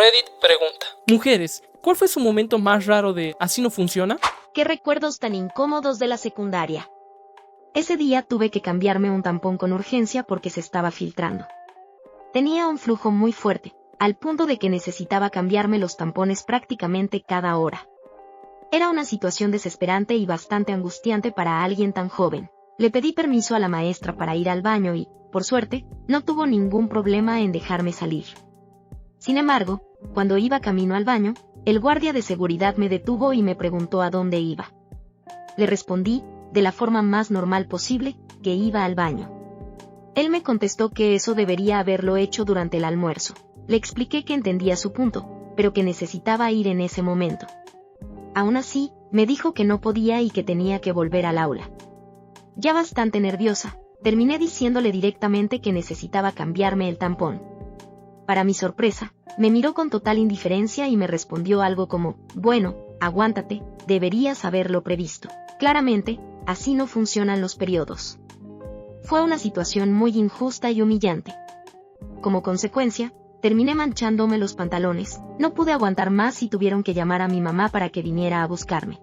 Reddit pregunta: Mujeres, ¿cuál fue su momento más raro de ¿así no funciona? ¿Qué recuerdos tan incómodos de la secundaria? Ese día tuve que cambiarme un tampón con urgencia porque se estaba filtrando. Tenía un flujo muy fuerte, al punto de que necesitaba cambiarme los tampones prácticamente cada hora. Era una situación desesperante y bastante angustiante para alguien tan joven. Le pedí permiso a la maestra para ir al baño y, por suerte, no tuvo ningún problema en dejarme salir. Sin embargo, cuando iba camino al baño, el guardia de seguridad me detuvo y me preguntó a dónde iba. Le respondí, de la forma más normal posible, que iba al baño. Él me contestó que eso debería haberlo hecho durante el almuerzo. Le expliqué que entendía su punto, pero que necesitaba ir en ese momento. Aún así, me dijo que no podía y que tenía que volver al aula. Ya bastante nerviosa, terminé diciéndole directamente que necesitaba cambiarme el tampón. Para mi sorpresa, me miró con total indiferencia y me respondió algo como: bueno, aguántate, deberías haberlo previsto. Claramente, así no funcionan los periodos. Fue una situación muy injusta y humillante. Como consecuencia, terminé manchándome los pantalones, no pude aguantar más y tuvieron que llamar a mi mamá para que viniera a buscarme.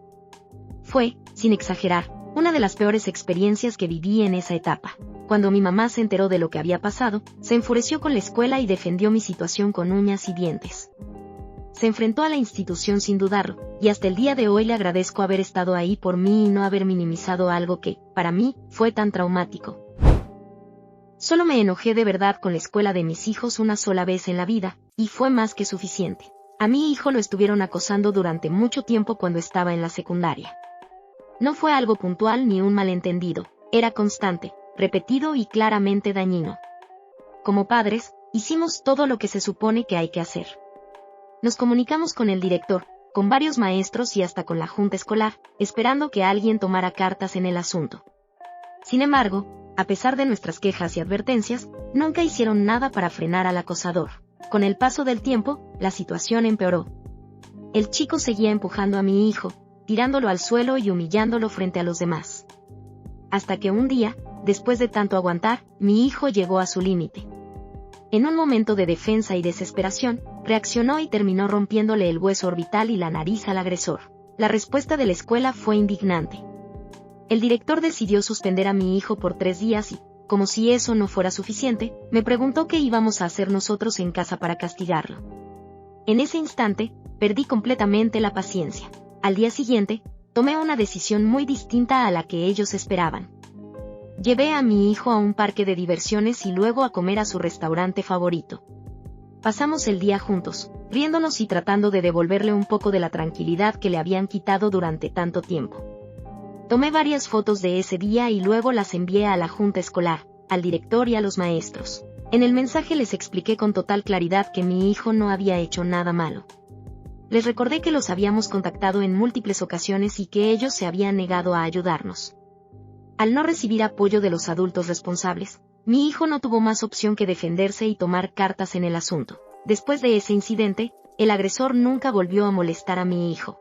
Fue, sin exagerar, una de las peores experiencias que viví en esa etapa. Cuando mi mamá se enteró de lo que había pasado, se enfureció con la escuela y defendió mi situación con uñas y dientes. Se enfrentó a la institución sin dudarlo, y hasta el día de hoy le agradezco haber estado ahí por mí y no haber minimizado algo que, para mí, fue tan traumático. Solo me enojé de verdad con la escuela de mis hijos una sola vez en la vida, y fue más que suficiente. A mi hijo lo estuvieron acosando durante mucho tiempo cuando estaba en la secundaria. No fue algo puntual ni un malentendido, era constante, repetido y claramente dañino. Como padres, hicimos todo lo que se supone que hay que hacer. Nos comunicamos con el director, con varios maestros y hasta con la junta escolar, esperando que alguien tomara cartas en el asunto. Sin embargo, a pesar de nuestras quejas y advertencias, nunca hicieron nada para frenar al acosador. Con el paso del tiempo, la situación empeoró. El chico seguía empujando a mi hijo, tirándolo al suelo y humillándolo frente a los demás. Hasta que un día, después de tanto aguantar, mi hijo llegó a su límite. En un momento de defensa y desesperación, reaccionó y terminó rompiéndole el hueso orbital y la nariz al agresor. La respuesta de la escuela fue indignante. El director decidió suspender a mi hijo por 3 días y, como si eso no fuera suficiente, me preguntó qué íbamos a hacer nosotros en casa para castigarlo. En ese instante, perdí completamente la paciencia. Al día siguiente, tomé una decisión muy distinta a la que ellos esperaban. Llevé a mi hijo a un parque de diversiones y luego a comer a su restaurante favorito. Pasamos el día juntos, riéndonos y tratando de devolverle un poco de la tranquilidad que le habían quitado durante tanto tiempo. Tomé varias fotos de ese día y luego las envié a la junta escolar, al director y a los maestros. En el mensaje les expliqué con total claridad que mi hijo no había hecho nada malo. Les recordé que los habíamos contactado en múltiples ocasiones y que ellos se habían negado a ayudarnos. Al no recibir apoyo de los adultos responsables, mi hijo no tuvo más opción que defenderse y tomar cartas en el asunto. Después de ese incidente, el agresor nunca volvió a molestar a mi hijo.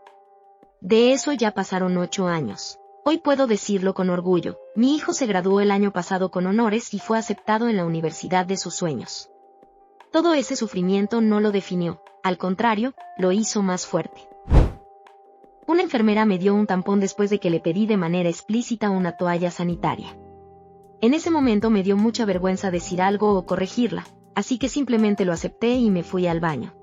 De eso ya pasaron 8 años. Hoy puedo decirlo con orgullo, mi hijo se graduó el año pasado con honores y fue aceptado en la universidad de sus sueños. Todo ese sufrimiento no lo definió, al contrario, lo hizo más fuerte. Una enfermera me dio un tampón después de que le pedí de manera explícita una toalla sanitaria. En ese momento me dio mucha vergüenza decir algo o corregirla, así que simplemente lo acepté y me fui al baño.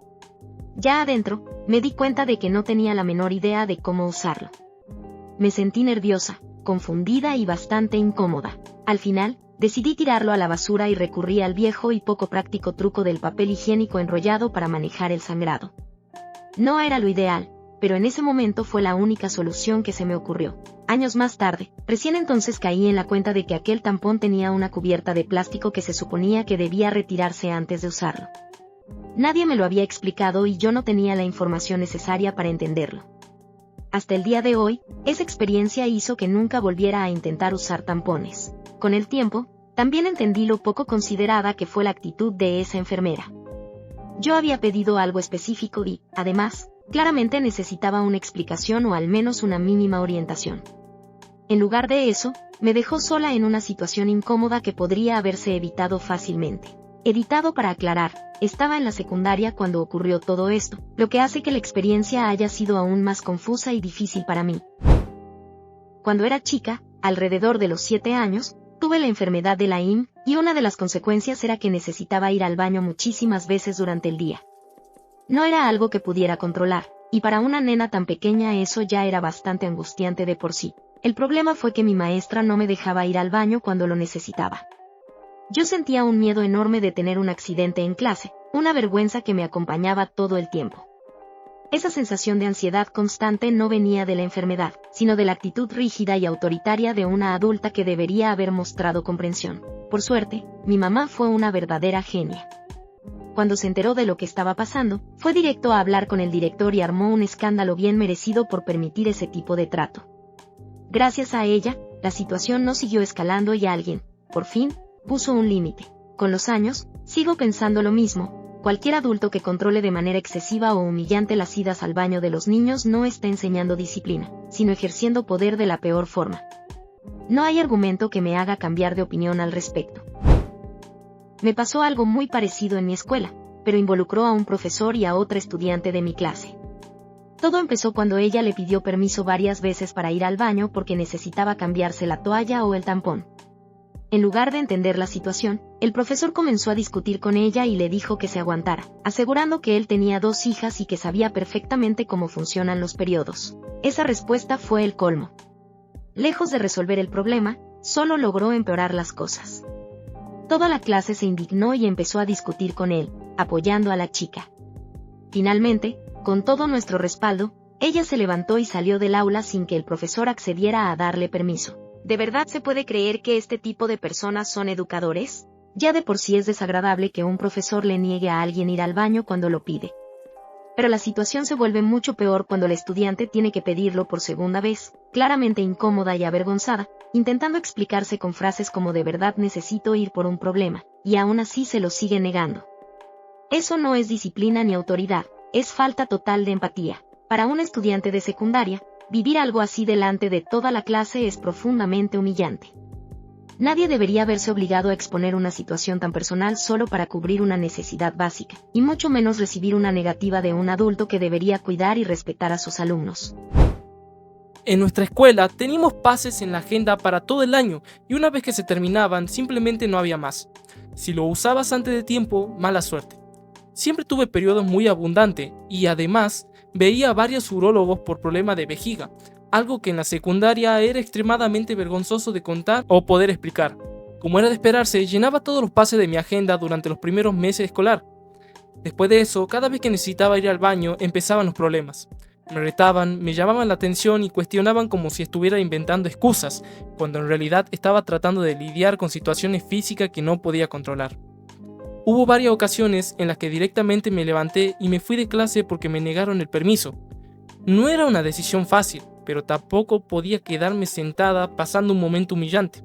Ya adentro, me di cuenta de que no tenía la menor idea de cómo usarlo. Me sentí nerviosa, confundida y bastante incómoda. Al final, decidí tirarlo a la basura y recurrí al viejo y poco práctico truco del papel higiénico enrollado para manejar el sangrado. No era lo ideal, pero en ese momento fue la única solución que se me ocurrió. Años más tarde, recién entonces caí en la cuenta de que aquel tampón tenía una cubierta de plástico que se suponía que debía retirarse antes de usarlo. Nadie me lo había explicado y yo no tenía la información necesaria para entenderlo. Hasta el día de hoy, esa experiencia hizo que nunca volviera a intentar usar tampones. Con el tiempo, también entendí lo poco considerada que fue la actitud de esa enfermera. Yo había pedido algo específico y, además, claramente necesitaba una explicación o al menos una mínima orientación. En lugar de eso, me dejó sola en una situación incómoda que podría haberse evitado fácilmente. Editado para aclarar, estaba en la secundaria cuando ocurrió todo esto, lo que hace que la experiencia haya sido aún más confusa y difícil para mí. Cuando era chica, alrededor de los 7 años, tuve la enfermedad de Lyme, y una de las consecuencias era que necesitaba ir al baño muchísimas veces durante el día. No era algo que pudiera controlar, y para una nena tan pequeña eso ya era bastante angustiante de por sí. El problema fue que mi maestra no me dejaba ir al baño cuando lo necesitaba. Yo sentía un miedo enorme de tener un accidente en clase, una vergüenza que me acompañaba todo el tiempo. Esa sensación de ansiedad constante no venía de la enfermedad, sino de la actitud rígida y autoritaria de una adulta que debería haber mostrado comprensión. Por suerte, mi mamá fue una verdadera genia. Cuando se enteró de lo que estaba pasando, fue directo a hablar con el director y armó un escándalo bien merecido por permitir ese tipo de trato. Gracias a ella, la situación no siguió escalando y alguien, por fin, puso un límite. Con los años, sigo pensando lo mismo. Cualquier adulto que controle de manera excesiva o humillante las idas al baño de los niños no está enseñando disciplina, sino ejerciendo poder de la peor forma. No hay argumento que me haga cambiar de opinión al respecto. Me pasó algo muy parecido en mi escuela, pero involucró a un profesor y a otra estudiante de mi clase. Todo empezó cuando ella le pidió permiso varias veces para ir al baño porque necesitaba cambiarse la toalla o el tampón. En lugar de entender la situación, el profesor comenzó a discutir con ella y le dijo que se aguantara, asegurando que él tenía 2 hijas y que sabía perfectamente cómo funcionan los periodos. Esa respuesta fue el colmo. Lejos de resolver el problema, solo logró empeorar las cosas. Toda la clase se indignó y empezó a discutir con él, apoyando a la chica. Finalmente, con todo nuestro respaldo, ella se levantó y salió del aula sin que el profesor accediera a darle permiso. ¿De verdad se puede creer que este tipo de personas son educadores? Ya de por sí es desagradable que un profesor le niegue a alguien ir al baño cuando lo pide. Pero la situación se vuelve mucho peor cuando la estudiante tiene que pedirlo por segunda vez, claramente incómoda y avergonzada, intentando explicarse con frases como "de verdad necesito ir por un problema", y aún así se lo sigue negando. Eso no es disciplina ni autoridad, es falta total de empatía. Para un estudiante de secundaria, vivir algo así delante de toda la clase es profundamente humillante. Nadie debería verse obligado a exponer una situación tan personal solo para cubrir una necesidad básica, y mucho menos recibir una negativa de un adulto que debería cuidar y respetar a sus alumnos. En nuestra escuela teníamos pases en la agenda para todo el año y una vez que se terminaban simplemente no había más. Si lo usabas antes de tiempo, mala suerte. Siempre tuve periodos muy abundantes y además veía a varios urólogos por problemas de vejiga, algo que en la secundaria era extremadamente vergonzoso de contar o poder explicar. Como era de esperarse, llenaba todos los pases de mi agenda durante los primeros meses escolar. Después de eso, cada vez que necesitaba ir al baño, empezaban los problemas. Me retaban, me llamaban la atención y cuestionaban como si estuviera inventando excusas, cuando en realidad estaba tratando de lidiar con situaciones físicas que no podía controlar. Hubo varias ocasiones en las que directamente me levanté y me fui de clase porque me negaron el permiso. No era una decisión fácil, pero tampoco podía quedarme sentada pasando un momento humillante.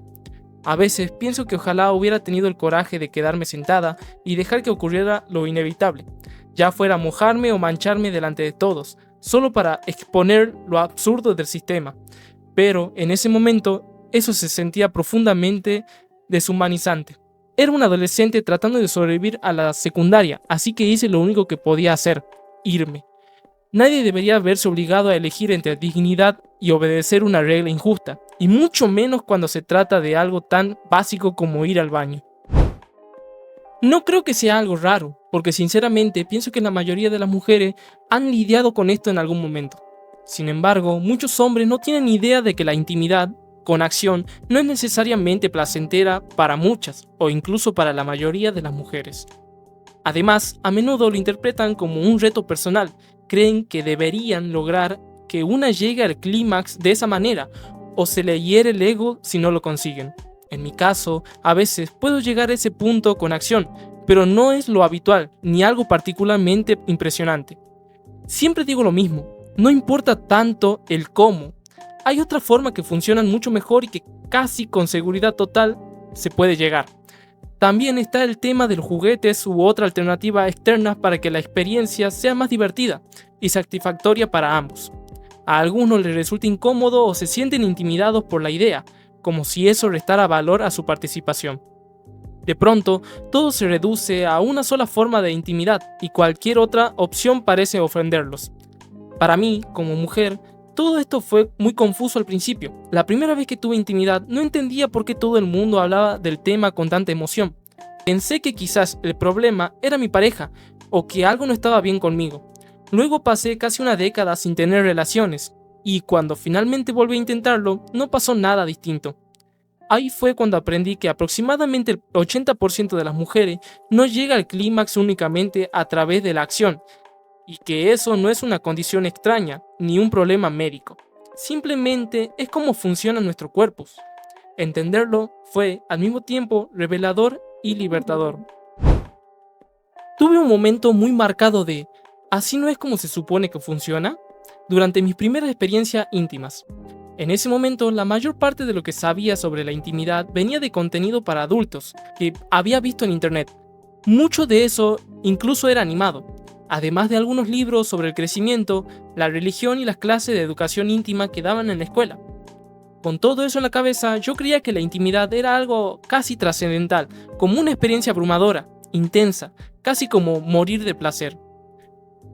A veces pienso que ojalá hubiera tenido el coraje de quedarme sentada y dejar que ocurriera lo inevitable, ya fuera mojarme o mancharme delante de todos, solo para exponer lo absurdo del sistema. Pero en ese momento, eso se sentía profundamente deshumanizante. Era un adolescente tratando de sobrevivir a la secundaria, así que hice lo único que podía hacer: irme. Nadie debería verse obligado a elegir entre dignidad y obedecer una regla injusta, y mucho menos cuando se trata de algo tan básico como ir al baño. No creo que sea algo raro, porque sinceramente pienso que la mayoría de las mujeres han lidiado con esto en algún momento. Sin embargo, muchos hombres no tienen idea de que la intimidad con acción no es necesariamente placentera para muchas, o incluso para la mayoría de las mujeres. Además, a menudo lo interpretan como un reto personal, creen que deberían lograr que una llegue al clímax de esa manera, o se le hiere el ego si no lo consiguen. En mi caso, a veces puedo llegar a ese punto con acción, pero no es lo habitual, ni algo particularmente impresionante. Siempre digo lo mismo, no importa tanto el cómo. Hay otras formas que funcionan mucho mejor y que casi con seguridad total se puede llegar. También está el tema de los juguetes u otra alternativa externa para que la experiencia sea más divertida y satisfactoria para ambos. A algunos les resulta incómodo o se sienten intimidados por la idea, como si eso restara valor a su participación. De pronto, todo se reduce a una sola forma de intimidad y cualquier otra opción parece ofenderlos. Para mí, como mujer, todo esto fue muy confuso al principio. La primera vez que tuve intimidad no entendía por qué todo el mundo hablaba del tema con tanta emoción. Pensé que quizás el problema era mi pareja o que algo no estaba bien conmigo. Luego pasé casi una década sin tener relaciones y cuando finalmente volví a intentarlo no pasó nada distinto. Ahí fue cuando aprendí que aproximadamente el 80% de las mujeres no llega al clímax únicamente a través de la acción, y que eso no es una condición extraña ni un problema médico. Simplemente es cómo funcionan nuestros cuerpos. Entenderlo fue al mismo tiempo revelador y libertador. Tuve un momento muy marcado de ¿así no es como se supone que funciona? Durante mis primeras experiencias íntimas. En ese momento, la mayor parte de lo que sabía sobre la intimidad venía de contenido para adultos que había visto en internet. Mucho de eso incluso era animado, además de algunos libros sobre el crecimiento, la religión y las clases de educación íntima que daban en la escuela. Con todo eso en la cabeza, yo creía que la intimidad era algo casi trascendental, como una experiencia abrumadora, intensa, casi como morir de placer.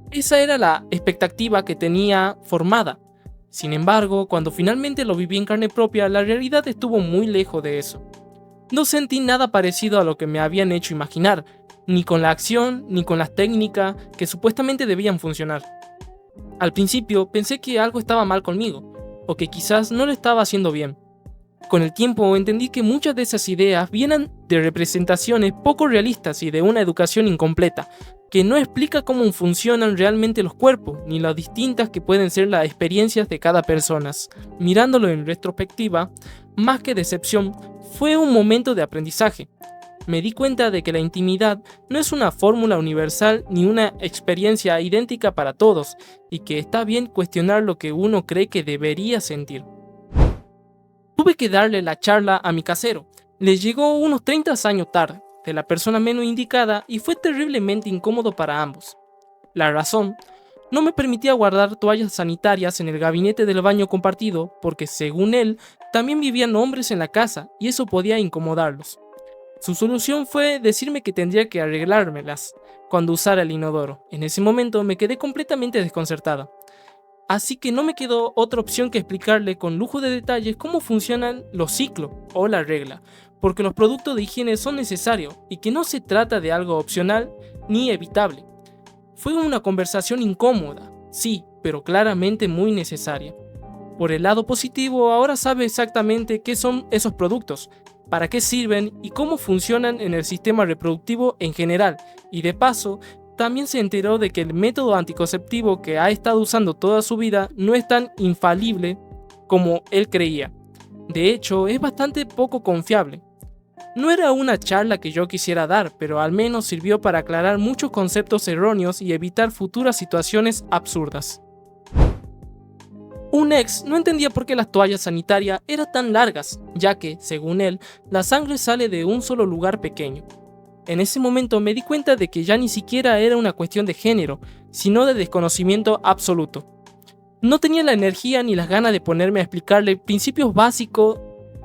Esa era la expectativa que tenía formada. Sin embargo, cuando finalmente lo viví en carne propia, la realidad estuvo muy lejos de eso. No sentí nada parecido a lo que me habían hecho imaginar, ni con la acción, ni con las técnicas que supuestamente debían funcionar. Al principio pensé que algo estaba mal conmigo, o que quizás no lo estaba haciendo bien. Con el tiempo entendí que muchas de esas ideas vienen de representaciones poco realistas y de una educación incompleta, que no explica cómo funcionan realmente los cuerpos, ni las distintas que pueden ser las experiencias de cada persona. Mirándolo en retrospectiva, más que decepción, fue un momento de aprendizaje. Me di cuenta de que la intimidad no es una fórmula universal ni una experiencia idéntica para todos, y que está bien cuestionar lo que uno cree que debería sentir. Tuve que darle la charla a mi casero. Le llegó unos 30 años tarde, de la persona menos indicada, y fue terriblemente incómodo para ambos. La razón: no me permitía guardar toallas sanitarias en el gabinete del baño compartido porque, según él, también vivían hombres en la casa y eso podía incomodarlos. Su solución fue decirme que tendría que arreglármelas cuando usara el inodoro. En ese momento me quedé completamente desconcertada. Así que no me quedó otra opción que explicarle con lujo de detalles cómo funcionan los ciclos o la regla, porque los productos de higiene son necesarios y que no se trata de algo opcional ni evitable. Fue una conversación incómoda, sí, pero claramente muy necesaria. Por el lado positivo, ahora sabe exactamente qué son esos productos, para qué sirven y cómo funcionan en el sistema reproductivo en general, y de paso, también se enteró de que el método anticonceptivo que ha estado usando toda su vida no es tan infalible como él creía. De hecho, es bastante poco confiable. No era una charla que yo quisiera dar, pero al menos sirvió para aclarar muchos conceptos erróneos y evitar futuras situaciones absurdas. Un ex no entendía por qué las toallas sanitarias eran tan largas, ya que, según él, la sangre sale de un solo lugar pequeño. En ese momento me di cuenta de que ya ni siquiera era una cuestión de género, sino de desconocimiento absoluto. No tenía la energía ni las ganas de ponerme a explicarle principios básicos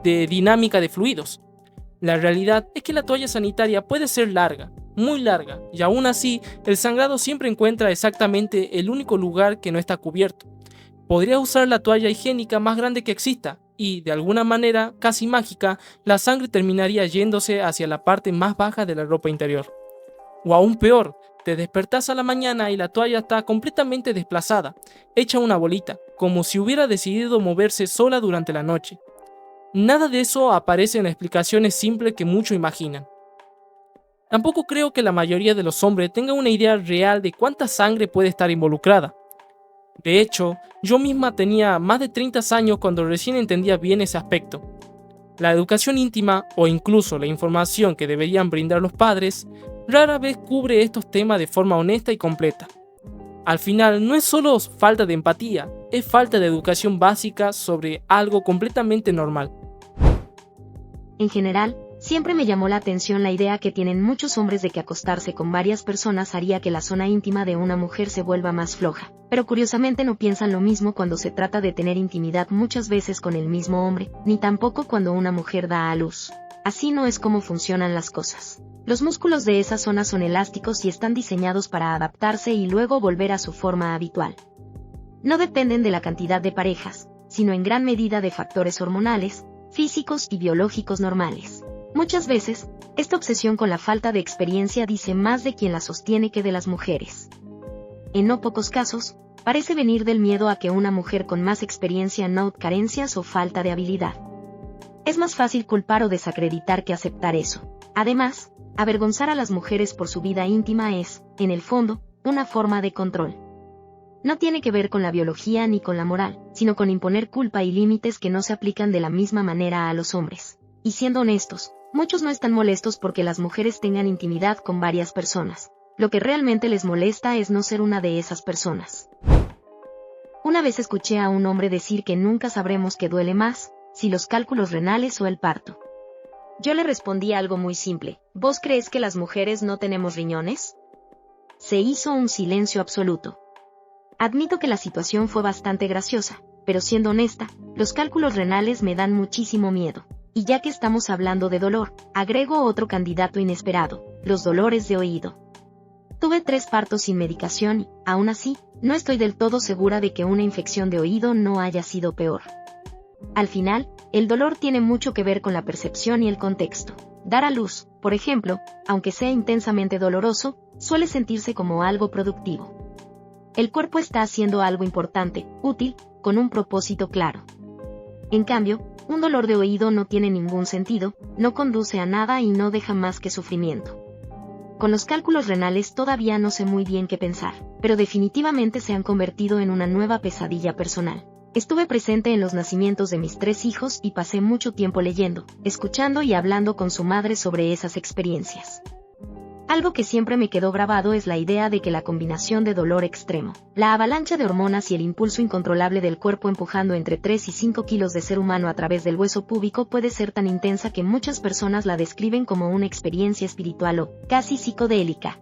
de dinámica de fluidos. La realidad es que la toalla sanitaria puede ser larga, muy larga, y aún así el sangrado siempre encuentra exactamente el único lugar que no está cubierto. Podría usar la toalla higiénica más grande que exista, y, de alguna manera casi mágica, la sangre terminaría yéndose hacia la parte más baja de la ropa interior. O aún peor, te despertás a la mañana y la toalla está completamente desplazada, hecha una bolita, como si hubiera decidido moverse sola durante la noche. Nada de eso aparece en las explicaciones simples que muchos imaginan. Tampoco creo que la mayoría de los hombres tenga una idea real de cuánta sangre puede estar involucrada. De hecho, yo misma tenía más de 30 años cuando recién entendía bien ese aspecto. La educación íntima, o incluso la información que deberían brindar los padres, rara vez cubre estos temas de forma honesta y completa. Al final, no es solo falta de empatía, es falta de educación básica sobre algo completamente normal. En general, siempre me llamó la atención la idea que tienen muchos hombres de que acostarse con varias personas haría que la zona íntima de una mujer se vuelva más floja. Pero curiosamente no piensan lo mismo cuando se trata de tener intimidad muchas veces con el mismo hombre, ni tampoco cuando una mujer da a luz. Así no es como funcionan las cosas. Los músculos de esa zona son elásticos y están diseñados para adaptarse y luego volver a su forma habitual. No dependen de la cantidad de parejas, sino en gran medida de factores hormonales, físicos y biológicos normales. Muchas veces, esta obsesión con la falta de experiencia dice más de quien la sostiene que de las mujeres. En no pocos casos, parece venir del miedo a que una mujer con más experiencia note carencias o falta de habilidad. Es más fácil culpar o desacreditar que aceptar eso. Además, avergonzar a las mujeres por su vida íntima es, en el fondo, una forma de control. No tiene que ver con la biología ni con la moral, sino con imponer culpa y límites que no se aplican de la misma manera a los hombres. Y siendo honestos, muchos no están molestos porque las mujeres tengan intimidad con varias personas. Lo que realmente les molesta es no ser una de esas personas. Una vez escuché a un hombre decir que nunca sabremos qué duele más, si los cálculos renales o el parto. Yo le respondí algo muy simple: ¿vos crees que las mujeres no tenemos riñones? Se hizo un silencio absoluto. Admito que la situación fue bastante graciosa, pero siendo honesta, los cálculos renales me dan muchísimo miedo. Y ya que estamos hablando de dolor, agrego otro candidato inesperado: los dolores de oído. Tuve 3 partos sin medicación y, aún así, no estoy del todo segura de que una infección de oído no haya sido peor. Al final, el dolor tiene mucho que ver con la percepción y el contexto. Dar a luz, por ejemplo, aunque sea intensamente doloroso, suele sentirse como algo productivo. El cuerpo está haciendo algo importante, útil, con un propósito claro. En cambio, un dolor de oído no tiene ningún sentido, no conduce a nada y no deja más que sufrimiento. Con los cálculos renales todavía no sé muy bien qué pensar, pero definitivamente se han convertido en una nueva pesadilla personal. Estuve presente en los nacimientos de mis 3 hijos y pasé mucho tiempo leyendo, escuchando y hablando con su madre sobre esas experiencias. Algo que siempre me quedó grabado es la idea de que la combinación de dolor extremo, la avalancha de hormonas y el impulso incontrolable del cuerpo empujando entre 3 y 5 kilos de ser humano a través del hueso púbico puede ser tan intensa que muchas personas la describen como una experiencia espiritual o casi psicodélica.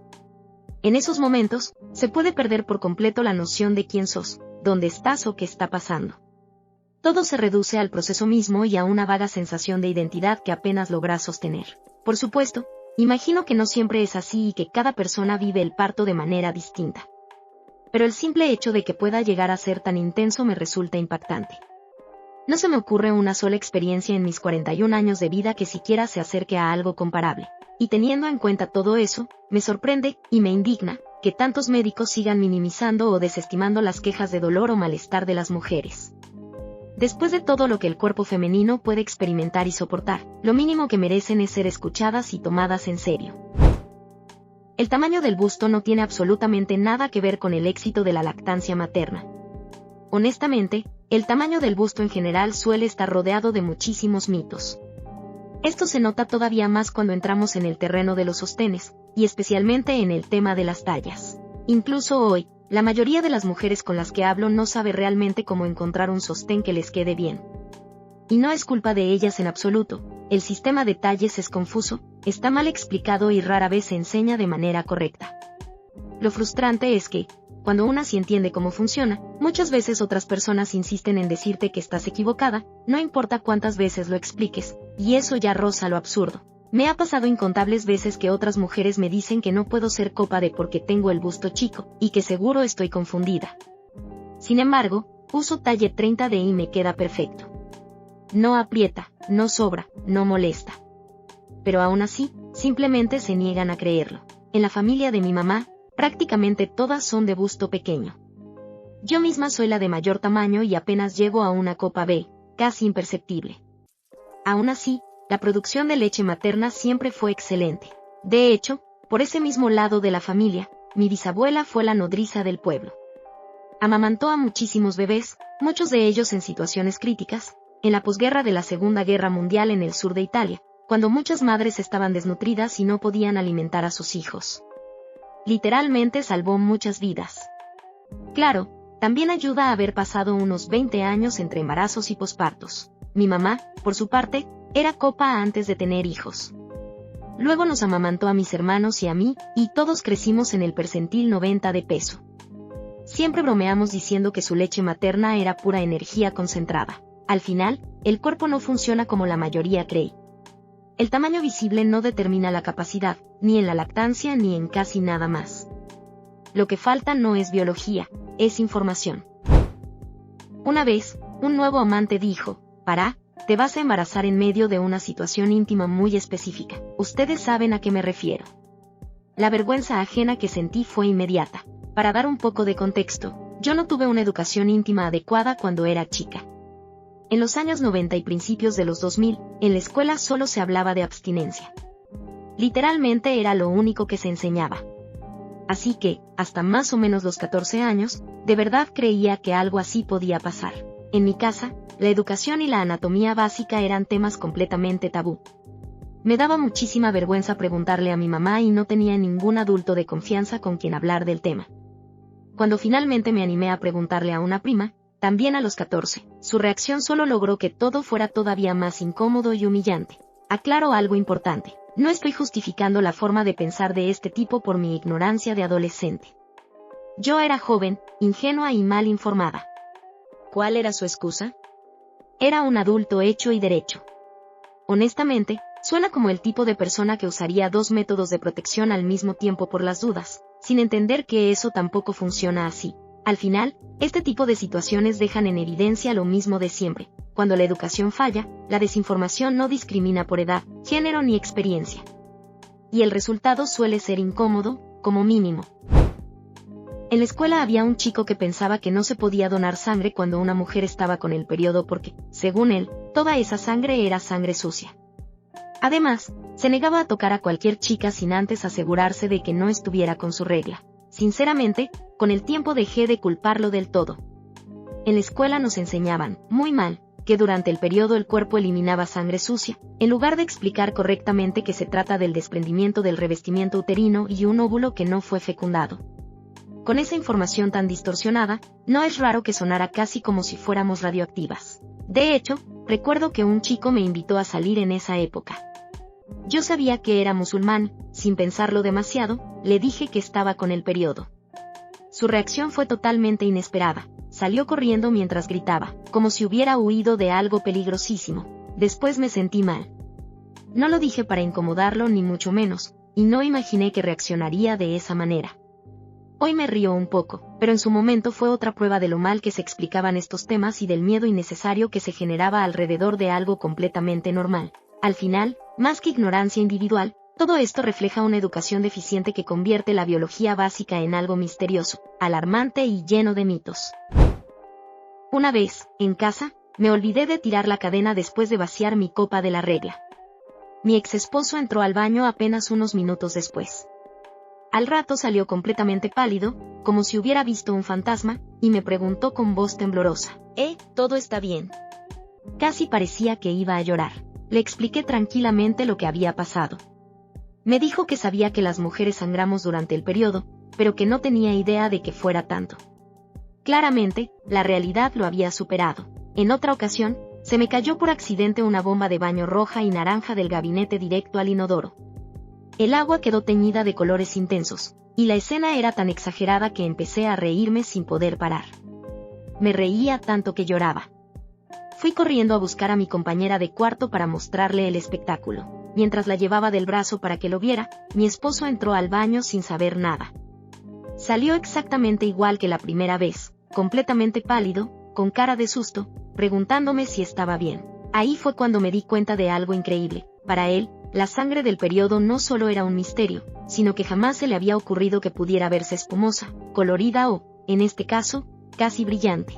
En esos momentos, se puede perder por completo la noción de quién sos, dónde estás o qué está pasando. Todo se reduce al proceso mismo y a una vaga sensación de identidad que apenas logras sostener. Por supuesto, imagino que no siempre es así y que cada persona vive el parto de manera distinta. Pero el simple hecho de que pueda llegar a ser tan intenso me resulta impactante. No se me ocurre una sola experiencia en mis 41 años de vida que siquiera se acerque a algo comparable. Y teniendo en cuenta todo eso, me sorprende, y me indigna, que tantos médicos sigan minimizando o desestimando las quejas de dolor o malestar de las mujeres. Después de todo lo que el cuerpo femenino puede experimentar y soportar, lo mínimo que merecen es ser escuchadas y tomadas en serio. El tamaño del busto no tiene absolutamente nada que ver con el éxito de la lactancia materna. Honestamente, el tamaño del busto en general suele estar rodeado de muchísimos mitos. Esto se nota todavía más cuando entramos en el terreno de los sostenes, y especialmente en el tema de las tallas. Incluso hoy, la mayoría de las mujeres con las que hablo no sabe realmente cómo encontrar un sostén que les quede bien. Y no es culpa de ellas en absoluto, el sistema de talles es confuso, está mal explicado y rara vez se enseña de manera correcta. Lo frustrante es que, cuando una sí entiende cómo funciona, muchas veces otras personas insisten en decirte que estás equivocada, no importa cuántas veces lo expliques, y eso ya roza lo absurdo. Me ha pasado incontables veces que otras mujeres me dicen que no puedo ser copa de porque tengo el busto chico, y que seguro estoy confundida. Sin embargo, uso talle 30D y me queda perfecto. No aprieta, no sobra, no molesta. Pero aún así, simplemente se niegan a creerlo. En la familia de mi mamá, prácticamente todas son de busto pequeño. Yo misma soy la de mayor tamaño y apenas llego a una copa B, casi imperceptible. Aún así, la producción de leche materna siempre fue excelente. De hecho, por ese mismo lado de la familia, mi bisabuela fue la nodriza del pueblo. Amamantó a muchísimos bebés, muchos de ellos en situaciones críticas, en la posguerra de la Segunda Guerra Mundial en el sur de Italia, cuando muchas madres estaban desnutridas y no podían alimentar a sus hijos. Literalmente salvó muchas vidas. Claro, también ayuda a haber pasado unos 20 años entre embarazos y pospartos. Mi mamá, por su parte, era copa antes de tener hijos. Luego nos amamantó a mis hermanos y a mí, y todos crecimos en el percentil 90 de peso. Siempre bromeamos diciendo que su leche materna era pura energía concentrada. Al final, el cuerpo no funciona como la mayoría cree. El tamaño visible no determina la capacidad, ni en la lactancia ni en casi nada más. Lo que falta no es biología, es información. Una vez, un nuevo amante dijo, te vas a embarazar en medio de una situación íntima muy específica. Ustedes saben a qué me refiero. La vergüenza ajena que sentí fue inmediata. Para dar un poco de contexto, yo no tuve una educación íntima adecuada cuando era chica. En los años 90 y principios de los 2000, en la escuela solo se hablaba de abstinencia. Literalmente era lo único que se enseñaba. Así que, hasta más o menos los 14 años, de verdad creía que algo así podía pasar. En mi casa, la educación y la anatomía básica eran temas completamente tabú. Me daba muchísima vergüenza preguntarle a mi mamá y no tenía ningún adulto de confianza con quien hablar del tema. Cuando finalmente me animé a preguntarle a una prima, también a los 14, su reacción solo logró que todo fuera todavía más incómodo y humillante. Aclaro algo importante. No estoy justificando la forma de pensar de este tipo por mi ignorancia de adolescente. Yo era joven, ingenua y mal informada. ¿Cuál era su excusa? Era un adulto hecho y derecho. Honestamente, suena como el tipo de persona que usaría 2 métodos de protección al mismo tiempo por las dudas, sin entender que eso tampoco funciona así. Al final, este tipo de situaciones dejan en evidencia lo mismo de siempre. Cuando la educación falla, la desinformación no discrimina por edad, género ni experiencia. Y el resultado suele ser incómodo, como mínimo. En la escuela había un chico que pensaba que no se podía donar sangre cuando una mujer estaba con el periodo porque, según él, toda esa sangre era sangre sucia. Además, se negaba a tocar a cualquier chica sin antes asegurarse de que no estuviera con su regla. Sinceramente, con el tiempo dejé de culparlo del todo. En la escuela nos enseñaban, muy mal, que durante el periodo el cuerpo eliminaba sangre sucia, en lugar de explicar correctamente que se trata del desprendimiento del revestimiento uterino y un óvulo que no fue fecundado. Con esa información tan distorsionada, no es raro que sonara casi como si fuéramos radioactivas. De hecho, recuerdo que un chico me invitó a salir en esa época. Yo sabía que era musulmán, sin pensarlo demasiado, le dije que estaba con el periodo. Su reacción fue totalmente inesperada. Salió corriendo mientras gritaba, como si hubiera huido de algo peligrosísimo. Después me sentí mal. No lo dije para incomodarlo ni mucho menos, y no imaginé que reaccionaría de esa manera. Hoy me río un poco, pero en su momento fue otra prueba de lo mal que se explicaban estos temas y del miedo innecesario que se generaba alrededor de algo completamente normal. Al final, más que ignorancia individual, todo esto refleja una educación deficiente que convierte la biología básica en algo misterioso, alarmante y lleno de mitos. Una vez, en casa, me olvidé de tirar la cadena después de vaciar mi copa de la regla. Mi ex esposo entró al baño apenas unos minutos después. Al rato salió completamente pálido, como si hubiera visto un fantasma, y me preguntó con voz temblorosa, ¿todo está bien? Casi parecía que iba a llorar. Le expliqué tranquilamente lo que había pasado. Me dijo que sabía que las mujeres sangramos durante el periodo, pero que no tenía idea de que fuera tanto. Claramente, la realidad lo había superado. En otra ocasión, se me cayó por accidente una bomba de baño roja y naranja del gabinete directo al inodoro. El agua quedó teñida de colores intensos, y la escena era tan exagerada que empecé a reírme sin poder parar. Me reía tanto que lloraba. Fui corriendo a buscar a mi compañera de cuarto para mostrarle el espectáculo. Mientras la llevaba del brazo para que lo viera, mi esposo entró al baño sin saber nada. Salió exactamente igual que la primera vez, completamente pálido, con cara de susto, preguntándome si estaba bien. Ahí fue cuando me di cuenta de algo increíble. Para él, la sangre del periodo no solo era un misterio, sino que jamás se le había ocurrido que pudiera verse espumosa, colorida o, en este caso, casi brillante.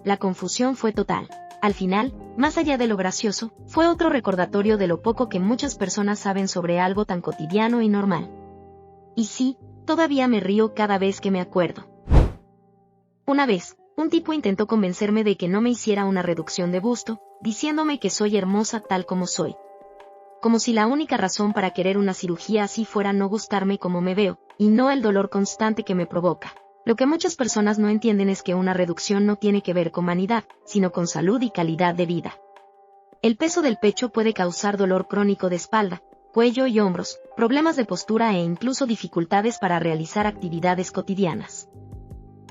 La confusión fue total. Al final, más allá de lo gracioso, fue otro recordatorio de lo poco que muchas personas saben sobre algo tan cotidiano y normal. Y sí, todavía me río cada vez que me acuerdo. Una vez, un tipo intentó convencerme de que no me hiciera una reducción de busto, diciéndome que soy hermosa tal como soy. Como si la única razón para querer una cirugía así fuera no gustarme como me veo, y no el dolor constante que me provoca. Lo que muchas personas no entienden es que una reducción no tiene que ver con vanidad, sino con salud y calidad de vida. El peso del pecho puede causar dolor crónico de espalda, cuello y hombros, problemas de postura e incluso dificultades para realizar actividades cotidianas.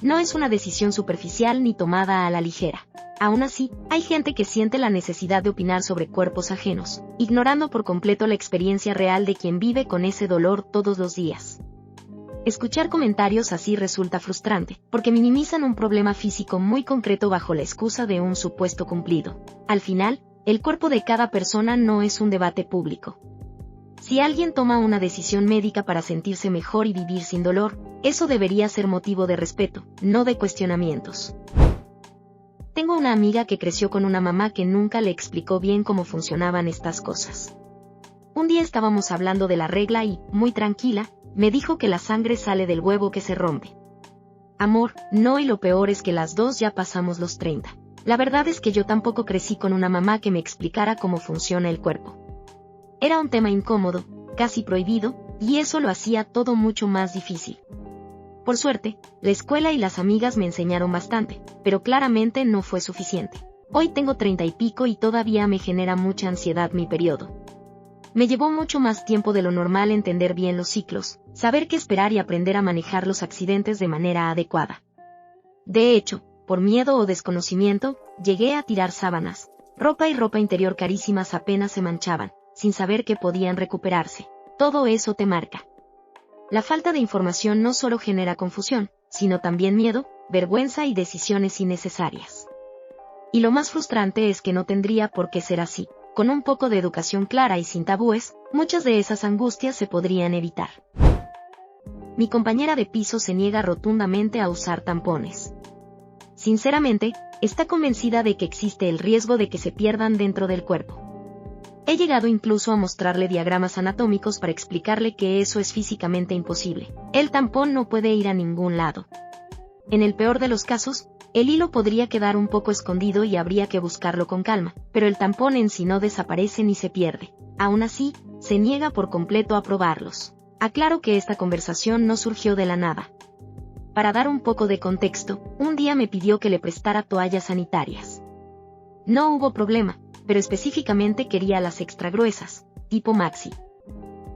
No es una decisión superficial ni tomada a la ligera. Aún así, hay gente que siente la necesidad de opinar sobre cuerpos ajenos, ignorando por completo la experiencia real de quien vive con ese dolor todos los días. Escuchar comentarios así resulta frustrante, porque minimizan un problema físico muy concreto bajo la excusa de un supuesto cumplido. Al final, el cuerpo de cada persona no es un debate público. Si alguien toma una decisión médica para sentirse mejor y vivir sin dolor, eso debería ser motivo de respeto, no de cuestionamientos. Tengo una amiga que creció con una mamá que nunca le explicó bien cómo funcionaban estas cosas. Un día estábamos hablando de la regla y, muy tranquila, me dijo que la sangre sale del huevo que se rompe. Amor, no, y lo peor es que las dos ya pasamos los 30. La verdad es que yo tampoco crecí con una mamá que me explicara cómo funciona el cuerpo. Era un tema incómodo, casi prohibido, y eso lo hacía todo mucho más difícil. Por suerte, la escuela y las amigas me enseñaron bastante, pero claramente no fue suficiente. Hoy tengo 30 y pico y todavía me genera mucha ansiedad mi periodo. Me llevó mucho más tiempo de lo normal entender bien los ciclos, saber qué esperar y aprender a manejar los accidentes de manera adecuada. De hecho, por miedo o desconocimiento, llegué a tirar sábanas, ropa y ropa interior carísimas apenas se manchaban, sin saber que podían recuperarse. Todo eso te marca. La falta de información no solo genera confusión, sino también miedo, vergüenza y decisiones innecesarias. Y lo más frustrante es que no tendría por qué ser así. Con un poco de educación clara y sin tabúes, muchas de esas angustias se podrían evitar. Mi compañera de piso se niega rotundamente a usar tampones. Sinceramente, está convencida de que existe el riesgo de que se pierdan dentro del cuerpo. He llegado incluso a mostrarle diagramas anatómicos para explicarle que eso es físicamente imposible. El tampón no puede ir a ningún lado. En el peor de los casos, el hilo podría quedar un poco escondido y habría que buscarlo con calma, pero el tampón en sí no desaparece ni se pierde. Aún así, se niega por completo a probarlos. Aclaro que esta conversación no surgió de la nada. Para dar un poco de contexto, un día me pidió que le prestara toallas sanitarias. No hubo problema, pero específicamente quería las extra gruesas, tipo maxi.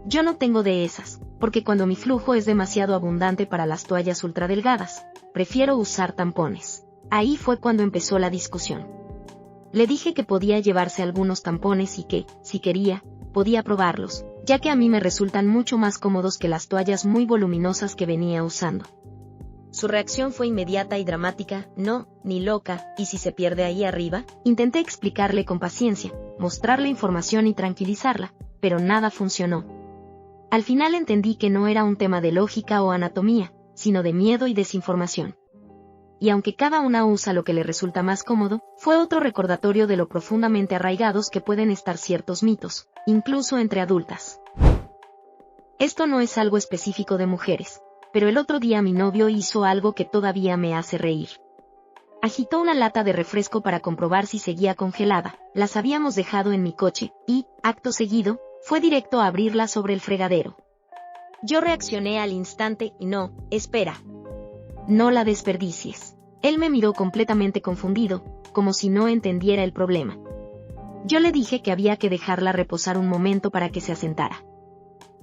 Yo no tengo de esas, porque cuando mi flujo es demasiado abundante para las toallas ultradelgadas, prefiero usar tampones. Ahí fue cuando empezó la discusión. Le dije que podía llevarse algunos tampones y que, si quería, podía probarlos, ya que a mí me resultan mucho más cómodos que las toallas muy voluminosas que venía usando. Su reacción fue inmediata y dramática: no, ni loca, ¿y si se pierde ahí arriba? Intenté explicarle con paciencia, mostrarle información y tranquilizarla, pero nada funcionó. Al final entendí que no era un tema de lógica o anatomía, sino de miedo y desinformación. Y aunque cada una usa lo que le resulta más cómodo, fue otro recordatorio de lo profundamente arraigados que pueden estar ciertos mitos, incluso entre adultas. Esto no es algo específico de mujeres, pero el otro día mi novio hizo algo que todavía me hace reír. Agitó una lata de refresco para comprobar si seguía congelada, las habíamos dejado en mi coche, y, acto seguido, fue directo a abrirla sobre el fregadero. Yo reaccioné al instante y no, espera. No la desperdicies. Él me miró completamente confundido, como si no entendiera el problema. Yo le dije que había que dejarla reposar un momento para que se asentara.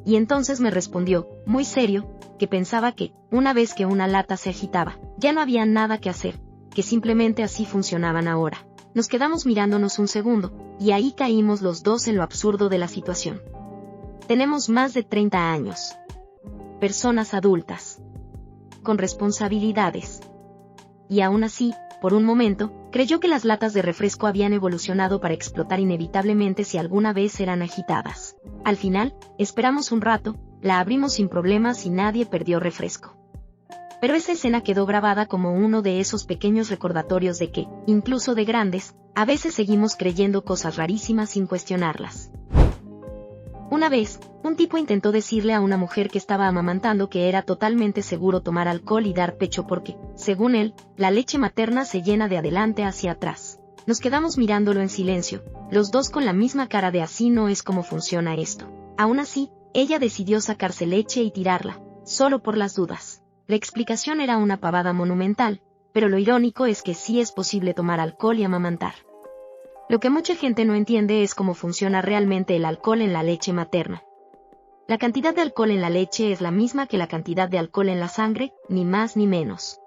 Y entonces me respondió, muy serio, que pensaba que, una vez que una lata se agitaba, ya no había nada que hacer, que simplemente así funcionaban ahora. Nos quedamos mirándonos un segundo, y ahí caímos los dos en lo absurdo de la situación. Tenemos más de 30 años. Personas adultas. Con responsabilidades. Y aún así, por un momento, creyó que las latas de refresco habían evolucionado para explotar inevitablemente si alguna vez eran agitadas. Al final, esperamos un rato, la abrimos sin problemas y nadie perdió refresco. Pero esa escena quedó grabada como uno de esos pequeños recordatorios de que, incluso de grandes, a veces seguimos creyendo cosas rarísimas sin cuestionarlas. Una vez, un tipo intentó decirle a una mujer que estaba amamantando que era totalmente seguro tomar alcohol y dar pecho porque, según él, la leche materna se llena de adelante hacia atrás. Nos quedamos mirándolo en silencio, los dos con la misma cara de así no es como funciona esto. Aún así, ella decidió sacarse leche y tirarla, solo por las dudas. La explicación era una pavada monumental, pero lo irónico es que sí es posible tomar alcohol y amamantar. Lo que mucha gente no entiende es cómo funciona realmente el alcohol en la leche materna. La cantidad de alcohol en la leche es la misma que la cantidad de alcohol en la sangre, ni más ni menos.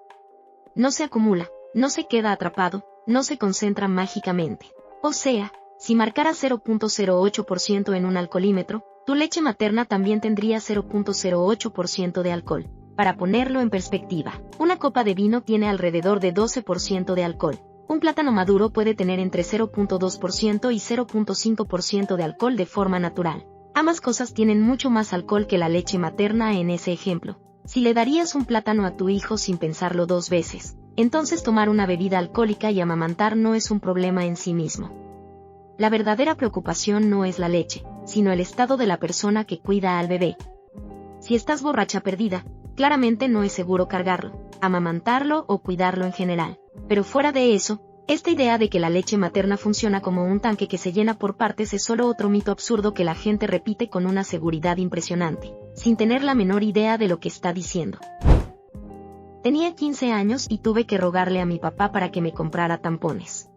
No se acumula, no se queda atrapado, no se concentra mágicamente. O sea, si marcara 0.08% en un alcoholímetro, tu leche materna también tendría 0.08% de alcohol. Para ponerlo en perspectiva, una copa de vino tiene alrededor de 12% de alcohol. Un plátano maduro puede tener entre 0.2% y 0.5% de alcohol de forma natural. Ambas cosas tienen mucho más alcohol que la leche materna en ese ejemplo. Si le darías un plátano a tu hijo sin pensarlo 2 veces, entonces tomar una bebida alcohólica y amamantar no es un problema en sí mismo. La verdadera preocupación no es la leche, sino el estado de la persona que cuida al bebé. Si estás borracha perdida, claramente no es seguro cargarlo, amamantarlo o cuidarlo en general. Pero fuera de eso, esta idea de que la leche materna funciona como un tanque que se llena por partes es solo otro mito absurdo que la gente repite con una seguridad impresionante, sin tener la menor idea de lo que está diciendo. Tenía 15 años y tuve que rogarle a mi papá para que me comprara tampones.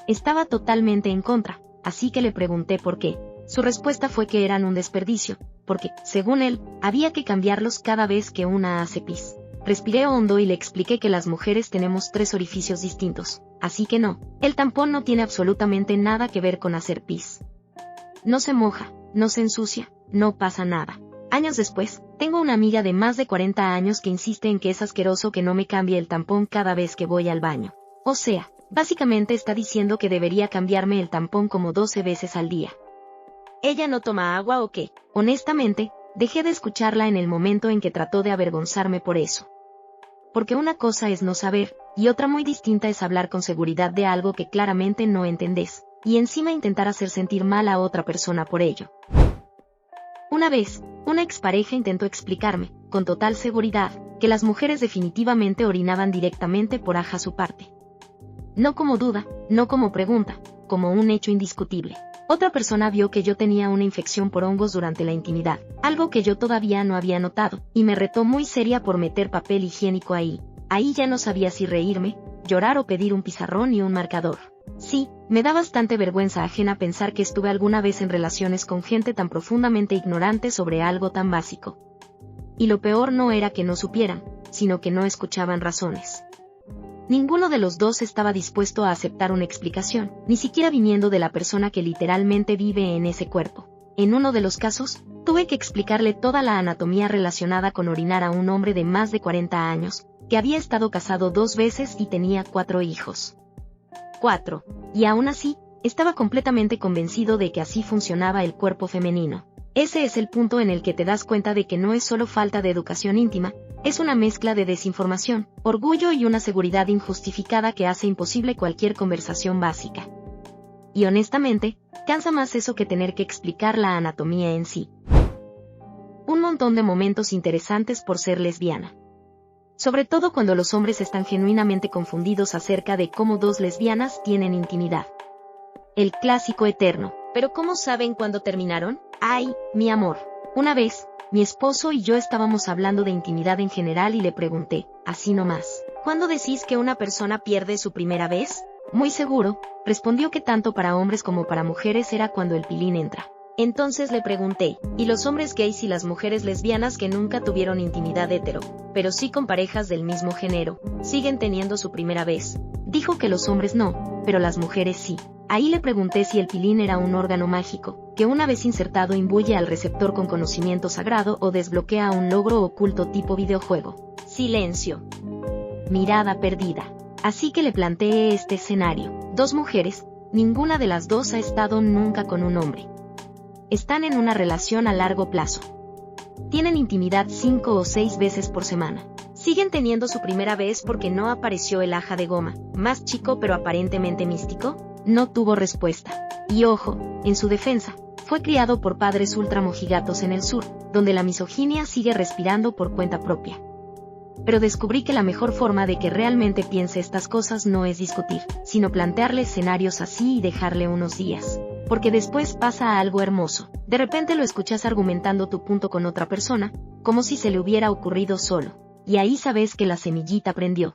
Estaba totalmente en contra, así que le pregunté por qué. Su respuesta fue que eran un desperdicio, porque, según él, había que cambiarlos cada vez que una hace pis. Respiré hondo y le expliqué que las mujeres tenemos 3 orificios distintos, así que no, el tampón no tiene absolutamente nada que ver con hacer pis. No se moja, no se ensucia, no pasa nada. Años después, tengo una amiga de más de 40 años que insiste en que es asqueroso que no me cambie el tampón cada vez que voy al baño. O sea, básicamente está diciendo que debería cambiarme el tampón como 12 veces al día. ¿Ella no toma agua o qué? Honestamente, dejé de escucharla en el momento en que trató de avergonzarme por eso. Porque una cosa es no saber, y otra muy distinta es hablar con seguridad de algo que claramente no entendés, y encima intentar hacer sentir mal a otra persona por ello. Una vez, una expareja intentó explicarme, con total seguridad, que las mujeres definitivamente orinaban directamente por aja su parte. No como duda, no como pregunta, como un hecho indiscutible. Otra persona vio que yo tenía una infección por hongos durante la intimidad, algo que yo todavía no había notado, y me retó muy seria por meter papel higiénico ahí. Ahí ya no sabía si reírme, llorar o pedir un pizarrón y un marcador. Sí, me da bastante vergüenza ajena pensar que estuve alguna vez en relaciones con gente tan profundamente ignorante sobre algo tan básico. Y lo peor no era que no supieran, sino que no escuchaban razones. Ninguno de los dos estaba dispuesto a aceptar una explicación, ni siquiera viniendo de la persona que literalmente vive en ese cuerpo. En uno de los casos, tuve que explicarle toda la anatomía relacionada con orinar a un hombre de más de 40 años, que había estado casado 2 veces y tenía 4 hijos. 4. Y aún así, estaba completamente convencido de que así funcionaba el cuerpo femenino. Ese es el punto en el que te das cuenta de que no es solo falta de educación íntima, es una mezcla de desinformación, orgullo y una seguridad injustificada que hace imposible cualquier conversación básica. Y honestamente, cansa más eso que tener que explicar la anatomía en sí. Un montón de momentos interesantes por ser lesbiana. Sobre todo cuando los hombres están genuinamente confundidos acerca de cómo 2 lesbianas tienen intimidad. El clásico eterno. ¿Pero cómo saben cuándo terminaron? Ay, mi amor. Una vez, mi esposo y yo estábamos hablando de intimidad en general y le pregunté, así nomás, ¿cuándo decís que una persona pierde su primera vez? Muy seguro, respondió que tanto para hombres como para mujeres era cuando el pilín entra. Entonces le pregunté, ¿y los hombres gays y las mujeres lesbianas que nunca tuvieron intimidad hetero, pero sí con parejas del mismo género, siguen teniendo su primera vez? Dijo que los hombres no, pero las mujeres sí. Ahí le pregunté si el pilín era un órgano mágico, que una vez insertado imbuye al receptor con conocimiento sagrado o desbloquea un logro oculto tipo videojuego. Silencio. Mirada perdida. Así que le planteé este escenario. 2 mujeres, ninguna de las 2 ha estado nunca con un hombre. Están en una relación a largo plazo. Tienen intimidad 5 o 6 veces por semana. Siguen teniendo su primera vez porque no apareció el aja de goma, más chico pero aparentemente místico. No tuvo respuesta. Y ojo, en su defensa, fue criado por padres ultramojigatos en el sur, donde la misoginia sigue respirando por cuenta propia. Pero descubrí que la mejor forma de que realmente piense estas cosas no es discutir, sino plantearle escenarios así y dejarle unos días. Porque después pasa algo hermoso. De repente lo escuchas argumentando tu punto con otra persona, como si se le hubiera ocurrido solo. Y ahí sabes que la semillita prendió.